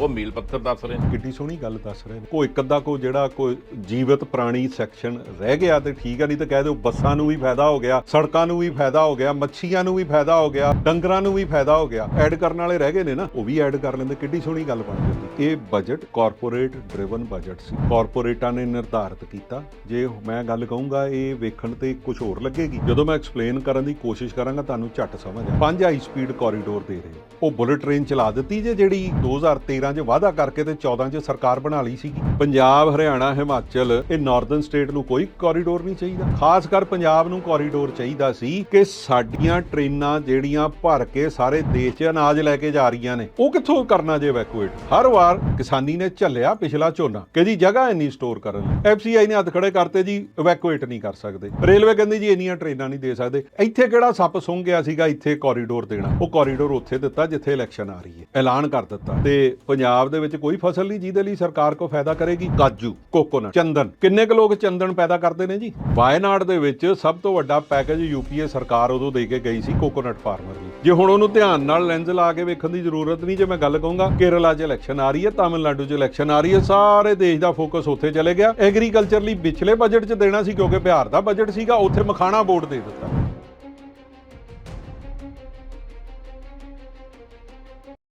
ਉਹ ਮੀਲ ਪੱਥਰ ਦੱਸ ਰਹੇ ਨੇ। ਕਿੱਡੀ ਸੋਹਣੀ ਗੱਲ ਦੱਸ ਰਹੇ ਨੇ। ਕੋਈ ਇੱਕ ਅੱਧਾ ਕੋਈ ਜਿਹੜਾ ਕੋਈ ਜੀਵਤ ਪ੍ਰਾਣੀ ਸੈਕਸ਼ਨ ਰਹਿ ਗਿਆ ਤੇ ਠੀਕ ਆ, ਨਹੀਂ ਤਾਂ ਕਹਿ ਦਿਓ ਬੱਸਾਂ ਨੂੰ ਵੀ ਫਾਇਦਾ ਹੋ ਗਿਆ, ਸੜਕਾਂ ਨੂੰ ਵੀ ਫਾਇਦਾ ਹੋ ਗਿਆ, ਮੱਛੀਆਂ ਨੂੰ ਵੀ ਫਾਇਦਾ ਹੋ ਗਿਆ, ਡੰਗਰਾਂ ਨੂੰ ਵੀ ਫਾਇਦਾ ਹੋ ਗਿਆ। ਐਡ ਕਰਨ ਵਾਲੇ ਰਹਿ ਗਏ ਨੇ ਨਾ, ਉਹ ਵੀ ਐਡ ਕਰ ਲੈਂਦੇ, ਕਿੱਡੀ ਸੋਹਣੀ ਗੱਲ ਬਣ ਜਾਂਦੀ। ਇਹ ਬਜਟ ਕਾਰਪੋਰੇਟ ਡਰਿਵਨ ਬਜਟ ਸੀ, ਕਾਰਪੋਰੇਟਾਂ ਨੇ ਨਿਰਧਾਰਿਤ ਕੀਤਾ। ਜੇ ਮੈਂ ਗੱਲ ਕਹੂੰਗਾ ਇਹ ਵੇਖਣ ਤੇ ਕੁਝ ਹੋਰ ਲੱਗੇਗੀ, ਜਦੋਂ ਮੈਂ ਐਕਸਪਲੇਨ ਕਰਨ ਦੀ ਕੋਸ਼ਿਸ਼ ਕਰਾਂਗਾ ਤੁਹਾਨੂੰ ਝੱਟ ਸਮਝ ਆ। 5 ਹਾਈ ਸਪੀਡ ਕੋਰੀਡੋਰ ਦੇ ਰਹੇ, ਉਹ ਬੁਲਟ ਟ੍ਰੇਨ ਚਲਾ ਦਿੱਤੀ ਜੇ ਜਿਹੜੀ 2013 ਚ ਵਾਅਦਾ ਕਰਕੇ ਤੇ 14 ਚ ਸਰਕਾਰ ਬਣਾ ਲਈ ਸੀਗੀ। ਪੰਜਾਬ, ਹਰਿਆਣਾ, ਹਿਮਾਚਲ, ਇਹ ਨਾਰਥਰਨ ਸਟੇਟ ਨੂੰ ਕੋਈ ਕੋਰੀਡੋਰ ਨਹੀਂ ਚਾਹੀਦਾ। ਖਾਸ ਕਰ ਪੰਜਾਬ ਨੂੰ ਕੋਰੀਡੋਰ ਚਾਹੀਦਾ ਸੀ ਕਿ ਸਾਡੀਆਂ ਟ੍ਰੇਨਾਂ ਜਿਹੜੀਆਂ ਭਰ ਕੇ ਸਾਰੇ ਦੇਸ਼ 'ਚ ਅਨਾਜ ਲੈ ਕੇ ਜਾ ਰਹੀਆਂ ਨੇ, ਉਹ ਕਿੱਥੋਂ ਕਰਨਾ ਜੇ ਇਵੈਕੂਏਟ। ਹਰ ਵਾਰ ਕਿਸਾਨੀ ਨੇ ਝੱਲਿਆ ਪਿਛਲਾ ਝੋਨਾ ਕਿ ਜੀ ਜਗ੍ਹਾ ਇੰਨੀ ਸਟੋਰ ਕਰਨ ਲਈ, ਐਫਸੀਆਈ ਨੇ ਹੱਥ ਖੜੇ ਕਰਤੇ ਜੀ ਇਵੈਕੂਏਟ ਨਹੀਂ ਕਰ ਸਕਦੇ। ਰੇਲਵੇ ਕਹਿੰਦੀ ਜੀ ਇੰਨੀਆਂ ਟ੍ਰੇਨਾਂ ਨਹੀਂ ਦੇ ਸਕਦੇ। ਇੱਥੇ ਕਿਹੜਾ ਸੱਪ ਸੁੰਘ ਗਿਆ ਸੀਗਾ ਇੱਥੇ ਕੋਰੀਡੋਰ ਦੇਣਾ? ਉਹ ਕੋਰੀਡੋਰ ਉੱਥੇ ਦਿੱਤਾ ਜਿੱਥੇ ਇਲੈਕਸ਼ਨ ਆ ਰਹੀ ਹੈ, ਐਲਾਨ ਕਰ ਦਿੱਤਾ। ਤੇ ਪੰਜਾਬ ਦੇ ਵਿੱਚ ਕੋਈ ਫਸਲ ਨਹੀਂ ਜਿਹਦੇ ਲਈ ਸਰਕਾਰ ਕੋ ਫਾਇਦਾ ਕਰੇਗੀ। ਕਾਜੂ, ਕੋਕੋਨਟ, ਚੰਦਨ, ਕਿੰਨੇ ਕੁ ਲੋਕ ਚੰਦਨ ਪੈਦਾ ਕਰਦੇ ਨੇ ਜੀ। ਵਾਇਨਾਡ ਦੇ ਵਿੱਚ ਸਭ ਤੋਂ ਵੱਡਾ ਪੈਕੇਜ ਯੂਪੀਏ ਸਰਕਾਰ ਉਦੋਂ ਦੇ ਕੇ ਗਈ ਸੀ ਕੋਕੋਨਟ ਫਾਰਮਰ ਨੂੰ। ਜੇ ਹੁਣ ਉਹਨੂੰ ਧਿਆਨ ਨਾਲ ਲੈਂਸ ਲਾ ਕੇ ਵੇਖਣ ਦੀ ਜ਼ਰੂਰਤ ਨਹੀਂ। ਜੇ ਮੈਂ ਗੱਲ ਕਹੂੰਗਾ ਕੇਰਲਾ 'ਚ ਇਲੈਕਸ਼ਨ ਆ ਰਹੀ ਹੈ, ਤਾਮਿਲਨਾਡੂ 'ਚ ਇਲੈਕਸ਼ਨ ਆ ਰਹੀ ਹੈ, ਸਾਰੇ ਦੇਸ਼ ਦਾ ਫੋਕਸ ਉੱਥੇ ਚਲੇ ਗਿਆ। ਐਗਰੀਕਲਚਰ ਲਈ ਪਿਛਲੇ ਬਜਟ 'ਚ ਦੇਣਾ ਸੀ ਕਿਉਂਕਿ ਬਿਹਾਰ ਦਾ ਬਜਟ ਸੀਗਾ, ਉੱਥੇ ਮਖਾਣਾ ਬੋਰਡ ਦੇ ਦਿੱਤਾ।